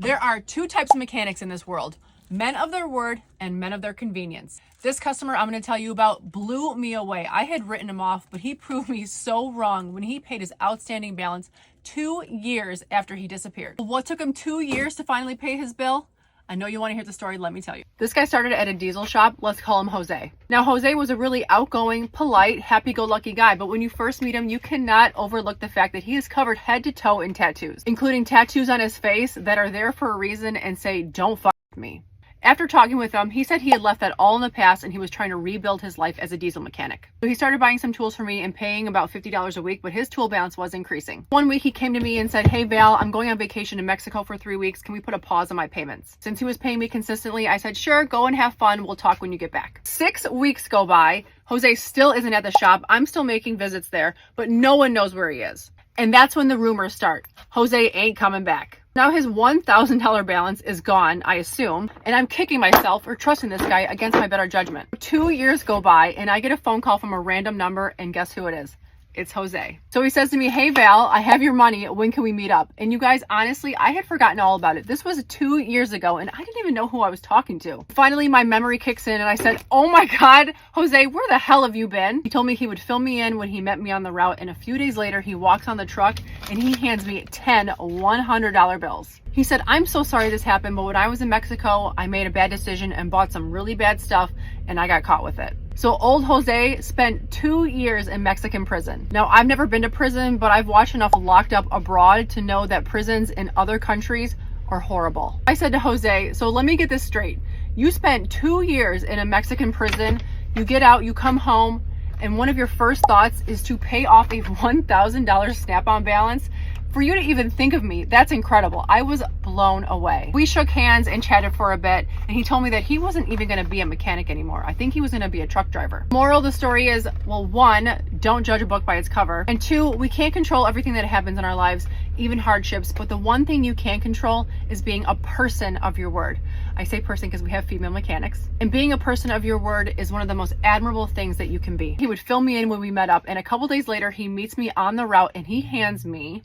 There are two types of mechanics in this world: men of their word and men of their convenience. This customer I'm going to tell you about blew me away. I had written him off, but he proved me so wrong when he paid his outstanding balance 2 years after he disappeared. What took him 2 years to finally pay his bill? I know you want to hear the story. Let me tell you. This guy started at a diesel shop. Let's call him Jose. Now, Jose was a really outgoing, polite, happy-go-lucky guy, but when you first meet him, you cannot overlook the fact that he is covered head to toe in tattoos, including tattoos on his face that are there for a reason and say, "Don't fuck with me." After talking with him, he said he had left that all in the past and he was trying to rebuild his life as a diesel mechanic. So he started buying some tools for me and paying about $50 a week, but his tool balance was increasing. One week he came to me and said, "Hey Val, I'm going on vacation to Mexico for 3 weeks. Can we put a pause on my payments?" Since he was paying me consistently, I said, "Sure, go and have fun. We'll talk when you get back." 6 weeks go by. Jose still isn't at the shop. I'm still making visits there, but no one knows where he is. And that's when the rumors start. Jose ain't coming back. Now his $1,000 balance is gone, I assume, and I'm kicking myself for trusting this guy against my better judgment. 2 years go by and I get a phone call from a random number, and guess who it is? It's Jose. So he says to me, "Hey Val, I have your money. When can we meet up?" And you guys, honestly, I had forgotten all about it. This was 2 years ago and I didn't even know who I was talking to. Finally, my memory kicks in and I said, "Oh my God, Jose, where the hell have you been?" He told me he would fill me in when he met me on the route, and a few days later, he walks on the truck and he hands me 10 $100 bills. He said, "I'm so sorry this happened, but when I was in Mexico, I made a bad decision and bought some really bad stuff and I got caught with it." So old Jose spent 2 years in Mexican prison. Now, I've never been to prison, but I've watched enough Locked Up Abroad to know that prisons in other countries are horrible. I said to Jose, "So let me get this straight. You spent 2 years in a Mexican prison, you get out, you come home, and one of your first thoughts is to pay off a $1,000 Snap-on balance? For you to even think of me, that's incredible." I was blown away. We shook hands and chatted for a bit, and he told me that he wasn't even going to be a mechanic anymore. I think he was going to be a truck driver. Moral of the story is, well, 1, don't judge a book by its cover, and 2, we can't control everything that happens in our lives, even hardships, but the one thing you can control is being a person of your word. I say person because we have female mechanics. And being a person of your word is one of the most admirable things that you can be. He would fill me in when we met up, and a couple days later, he meets me on the route and he hands me